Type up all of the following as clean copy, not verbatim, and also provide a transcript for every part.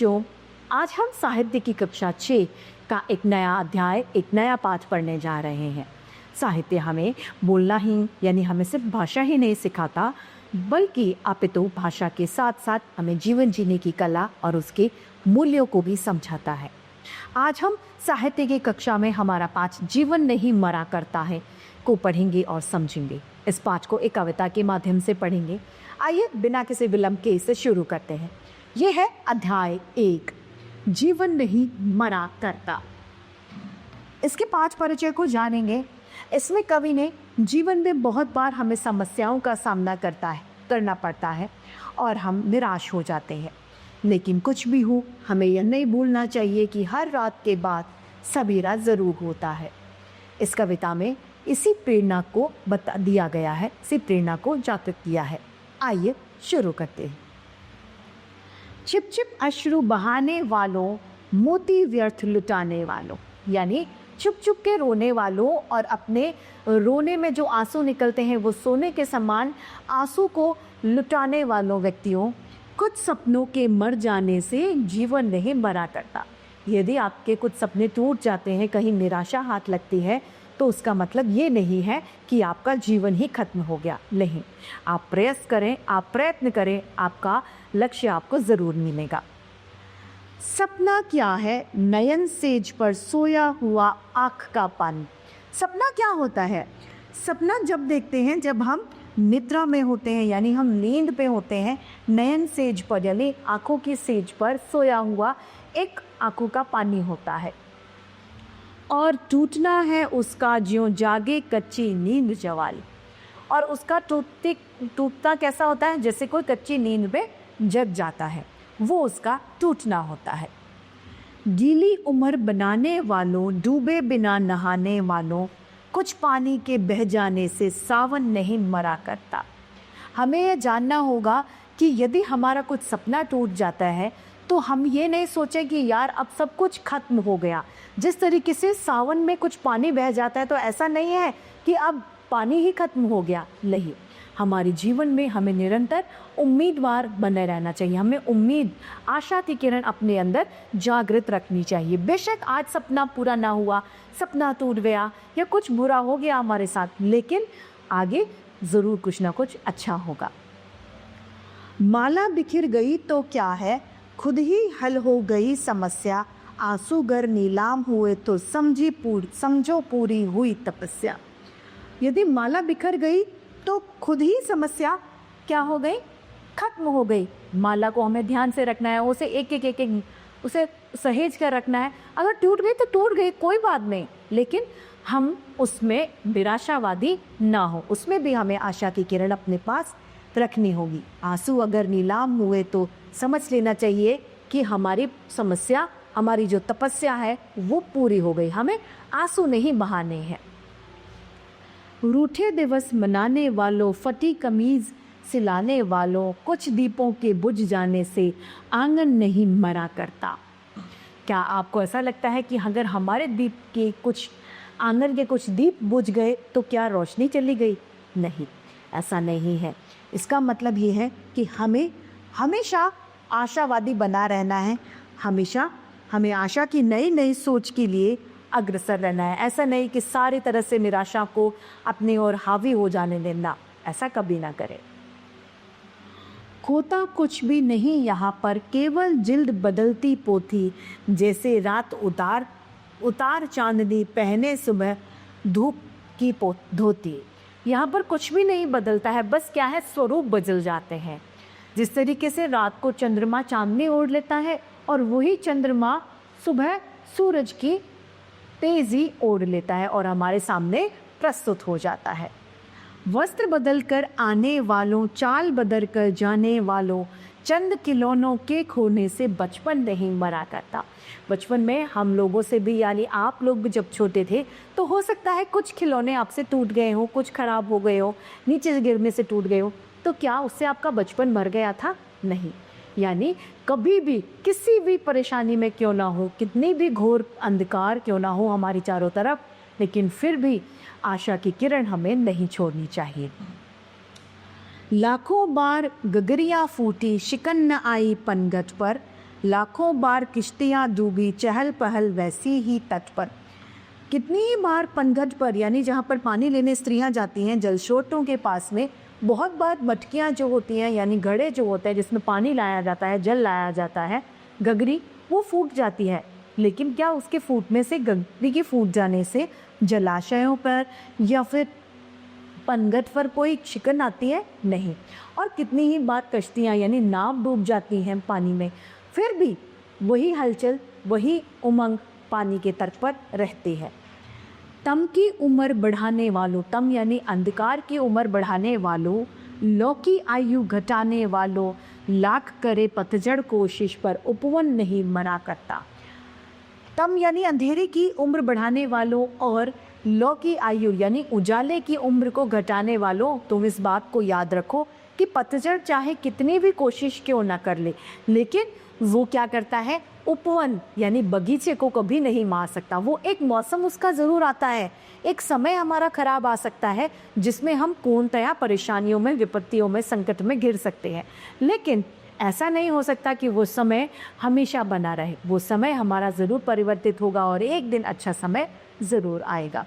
बच्चों, आज हम साहित्य की कक्षा 6 का एक नया अध्याय, एक नया पाठ पढ़ने जा रहे हैं। साहित्य हमें बोलना ही यानी हमें सिर्फ भाषा ही नहीं सिखाता, बल्कि अपितु भाषा के साथ साथ हमें जीवन जीने की कला और उसके मूल्यों को भी समझाता है। आज हम साहित्य की कक्षा में हमारा पाठ जीवन नहीं मरा करता है को पढ़ेंगे और समझेंगे। इस पाठ को एक कविता के माध्यम से पढ़ेंगे। आइए बिना किसी विलंब के इसे शुरू करते हैं। ये है अध्याय 1, जीवन नहीं मरा करता। इसके पाठ परिचय को जानेंगे। इसमें कवि ने जीवन में बहुत बार हमें समस्याओं का सामना करना पड़ता है और हम निराश हो जाते हैं, लेकिन कुछ भी हो हमें यह नहीं भूलना चाहिए कि हर रात के बाद सवेरा ज़रूर होता है। इस कविता में इसी प्रेरणा को बता दिया गया है, इसी प्रेरणा को जागृत किया है। आइए शुरू करते हैं। छिप छिप अश्रु बहाने वालों, मोती व्यर्थ लुटाने वालों, यानी चुप चुप के रोने वालों और अपने रोने में जो आंसू निकलते हैं वो सोने के समान आंसू को लुटाने वालों व्यक्तियों, कुछ सपनों के मर जाने से जीवन नहीं मरा करता। यदि आपके कुछ सपने टूट जाते हैं, कहीं निराशा हाथ लगती है, तो उसका मतलब ये नहीं है कि आपका जीवन ही खत्म हो गया। नहीं, आप प्रयास करें, आप प्रयत्न करें, आपका लक्ष्य आपको ज़रूर मिलेगा। सपना क्या है? नयन सेज पर सोया हुआ आँख का पानी। सपना क्या होता है? सपना जब देखते हैं जब हम निद्रा में होते हैं, यानी हम नींद पे होते हैं। नयन सेज पर यानी आँखों की सेज पर सोया हुआ एक आँखों का पानी होता है। और टूटना है उसका ज्यों जागे कच्ची नींद जवाली। और उसका टूटना कैसा होता है? जैसे कोई कच्ची नींद में जग जाता है, वो उसका टूटना होता है। गीली उम्र बनाने वालों, डूबे बिना नहाने वालों, कुछ पानी के बह जाने से सावन नहीं मरा करता। हमें यह जानना होगा कि यदि हमारा कुछ सपना टूट जाता है तो हम ये नहीं सोचें कि यार अब सब कुछ खत्म हो गया। जिस तरीके से सावन में कुछ पानी बह जाता है तो ऐसा नहीं है कि अब पानी ही खत्म हो गया। नहीं, हमारे जीवन में हमें निरंतर उम्मीदवार बने रहना चाहिए। हमें उम्मीद, आशा की किरण अपने अंदर जागृत रखनी चाहिए। बेशक आज सपना पूरा ना हुआ, सपना टूट गया या कुछ बुरा हो गया हमारे साथ, लेकिन आगे ज़रूर कुछ ना कुछ अच्छा होगा। माला बिखर गई तो क्या है, खुद ही हल हो गई समस्या, आंसू गर नीलाम हुए तो समझो पूरी हुई तपस्या। यदि माला बिखर गई तो खुद ही समस्या क्या हो गई? खत्म हो गई। माला को हमें ध्यान से रखना है, उसे एक उसे सहेज कर रखना है। अगर टूट गई तो टूट गई, कोई बात नहीं, लेकिन हम उसमें निराशावादी ना हो, उसमें भी हमें आशा की किरण अपने पास रखनी होगी। आंसू अगर नीलाम हुए तो समझ लेना चाहिए कि हमारी समस्या, हमारी जो तपस्या है वो पूरी हो गई। हमें आंसू नहीं बहाने हैं। रूठे दिवस मनाने वालों, फटी कमीज सिलाने वालों, कुछ दीपों के बुझ जाने से आंगन नहीं मरा करता। क्या आपको ऐसा लगता है कि अगर हमारे आंगन के कुछ दीप बुझ गए तो क्या रोशनी चली गई? नहीं, ऐसा नहीं है। इसका मतलब ये है कि हमें हमेशा आशावादी बना रहना है। हमेशा हमें आशा की नई नई सोच के लिए अग्रसर रहना है। ऐसा नहीं कि सारी तरह से निराशा को अपनी ओर हावी हो जाने देना, ऐसा कभी ना करें। खोता कुछ भी नहीं यहाँ पर, केवल जिल्द बदलती पोथी, जैसे रात उतार चांदनी पहने सुबह धूप की धोती। यहाँ पर कुछ भी नहीं बदलता है, बस क्या है, स्वरूप बदल जाते हैं। जिस तरीके से रात को चंद्रमा चांदनी ओढ़ लेता है और वही चंद्रमा सुबह सूरज की तेजी ओढ़ लेता है और हमारे सामने प्रस्तुत हो जाता है। वस्त्र बदल कर आने वालों, चाल बदल कर जाने वालों, चंद खिलौनों के खोने से बचपन नहीं मरा करता। बचपन में हम लोगों से भी, यानी आप लोग भी जब छोटे थे तो हो सकता है कुछ खिलौने आपसे टूट गए हो, कुछ खराब हो गए हो, नीचे गिरने से टूट गए हो, तो क्या उससे आपका बचपन मर गया था? नहीं। यानी कभी भी किसी भी परेशानी में क्यों ना हो, कितनी भी घोर अंधकार क्यों ना हो हमारी चारों तरफ, लेकिन फिर भी आशा की किरण हमें नहीं छोड़नी चाहिए। लाखों बार गगरिया फूटी, शिकन न आई पनघट पर, लाखों बार किश्तियाँ डूबी चहल पहल वैसी ही तट पर। कितनी ही बार पनघट पर यानी जहाँ पर पानी लेने स्त्रियाँ जाती हैं जल स्रोतों के पास में, बहुत बार मटकियाँ जो होती हैं यानी घड़े जो होते हैं जिसमें पानी लाया जाता है, जल लाया जाता है, गगरी, वो फूट जाती है। लेकिन क्या उसके फूटने से, गगरी के फूट जाने से जलाशयों पर या फिर पनघट पर कोई शिकन आती है? नहीं। और कितनी ही बार कश्तियाँ यानी नाव डूब जाती हैं पानी में, फिर भी वही हलचल, वही उमंग पानी के तट पर रहती है। तम की उम्र बढ़ाने वालों, तम यानी अंधकार की उम्र बढ़ाने वालों, लौ की आयु घटाने वालों, लाख करे पतझड़ कोशिश पर उपवन नहीं मना करता। तम यानी अंधेरे की उम्र बढ़ाने वालों और लौ की आयु यानी उजाले की उम्र को घटाने वालों, तुम इस बात को याद रखो कि पतझड़ चाहे कितनी भी कोशिश क्यों ना कर ले, लेकिन वो क्या करता है, उपवन यानी बगीचे को कभी नहीं मार सकता। वो एक मौसम उसका ज़रूर आता है, एक समय हमारा खराब आ सकता है जिसमें हम पूर्णतया परेशानियों में, विपत्तियों में, संकट में घिर सकते हैं, लेकिन ऐसा नहीं हो सकता कि वो समय हमेशा बना रहे। वो समय हमारा ज़रूर परिवर्तित होगा और एक दिन अच्छा समय ज़रूर आएगा।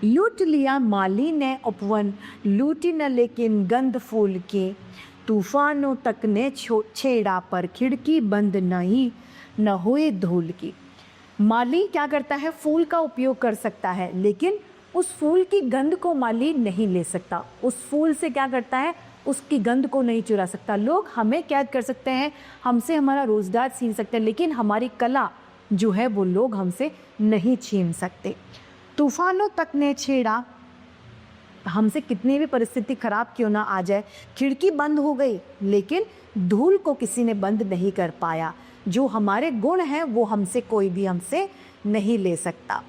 लूट लिया माली ने उपवन, लूटी न लेकिन गंध फूल के, तूफानों तक ने छेड़ा पर खिड़की बंद नहीं न हुए धूल की। माली क्या करता है, फूल का उपयोग कर सकता है, लेकिन उस फूल की गंध को माली नहीं ले सकता। उस फूल से क्या करता है, उसकी गंध को नहीं चुरा सकता। लोग हमें कैद कर सकते हैं, हमसे हमारा रोजगार छीन सकते हैं, लेकिन हमारी कला जो है वो लोग हमसे नहीं छीन सकते। तूफानों तक ने छेड़ा, हमसे कितनी भी परिस्थिति खराब क्यों ना आ जाए, खिड़की बंद हो गई लेकिन धूल को किसी ने बंद नहीं कर पाया। जो हमारे गुण हैं वो हमसे कोई भी हमसे नहीं ले सकता।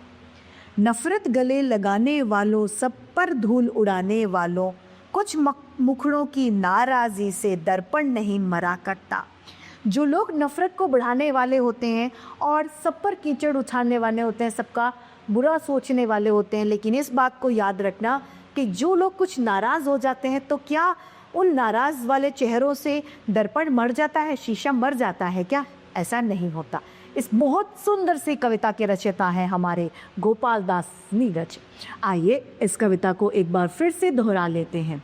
नफरत गले लगाने वालों, सब पर धूल उड़ाने वालों, कुछ मुखड़ों की नाराज़ी से दर्पण नहीं मरा करता। जो लोग नफरत को बढ़ाने वाले होते हैं और सब पर कीचड़ उछालने वाले होते हैं, सबका बुरा सोचने वाले होते हैं, लेकिन इस बात को याद रखना कि जो लोग कुछ नाराज़ हो जाते हैं तो क्या उन नाराज़ वाले चेहरों से दर्पण मर जाता है, शीशा मर जाता है क्या? ऐसा नहीं होता। इस बहुत सुंदर सी कविता के रचयिता हैं हमारे गोपाल दास नीरज। आइए इस कविता को एक बार फिर से दोहरा लेते हैं।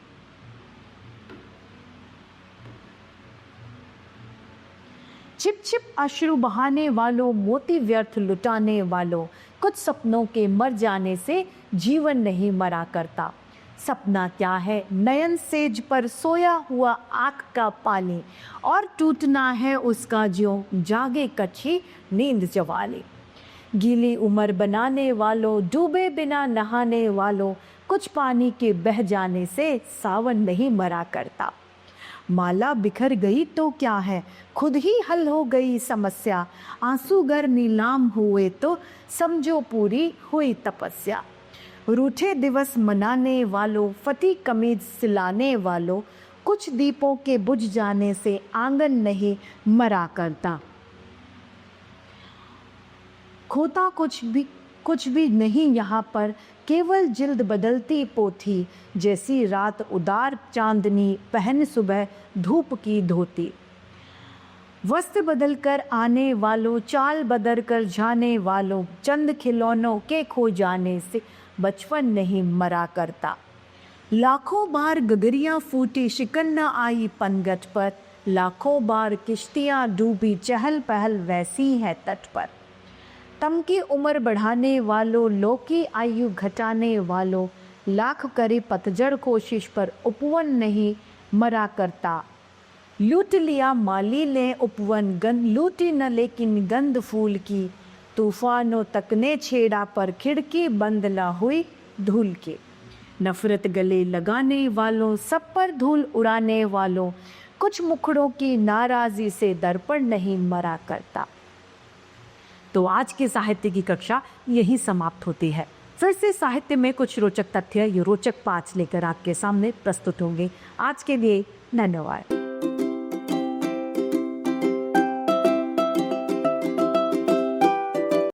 छिप छिप अश्रु बहाने वालों, मोती व्यर्थ लुटाने वालों, कुछ सपनों के मर जाने से जीवन नहीं मरा करता। सपना क्या है, नयन सेज पर सोया हुआ आँख का पानी, और टूटना है उसका ज्यों जागे कच्ची नींद जवाली। गीली उम्र बनाने वालों, डूबे बिना नहाने वालों, कुछ पानी के बह जाने से सावन नहीं मरा करता। माला बिखर गई तो क्या है, खुद ही हल हो गई समस्या, आंसू गर नीलाम हुए तो समझो पूरी हुई तपस्या। रूठे दिवस मनाने वालों, फटी कमीज सिलाने वालों, कुछ दीपों के बुझ जाने से आंगन नहीं मरा करता। खोता कुछ भी नहीं यहाँ पर, केवल जिल्द बदलती पोथी, जैसी रात उदार चांदनी, पहन सुबह धूप की धोती। वस्त्र बदल कर आने वालों, चाल बदल कर जाने वालों, चंद खिलौनों के खो जाने से बचपन नहीं मरा करता। लाखों बार गगरियां फूटी, शिकन न आई पनघट पर, लाखों बार किश्तियां डूबी, चहल पहल वैसी है तट पर। तम की उम्र बढ़ाने वालों, लो की आयु घटाने वालों, लाख करे पतझड़ कोशिश पर उपवन नहीं मरा करता। लूट लिया माली ने उपवन, गंध लूटी न लेकिन गंध फूल की, तूफानों तक ने छेड़ा पर खिड़की बंद न हुई धूल के। नफरत गले लगाने वालों, सब पर धूल उड़ाने वालों, कुछ मुखड़ों की नाराज़ी से दर्पण नहीं मरा करता। तो आज की साहित्य की कक्षा यही समाप्त होती है। फिर से साहित्य में कुछ रोचक तथ्य, ये रोचक पाठ लेकर आपके सामने प्रस्तुत होंगे। आज के लिए धन्यवाद।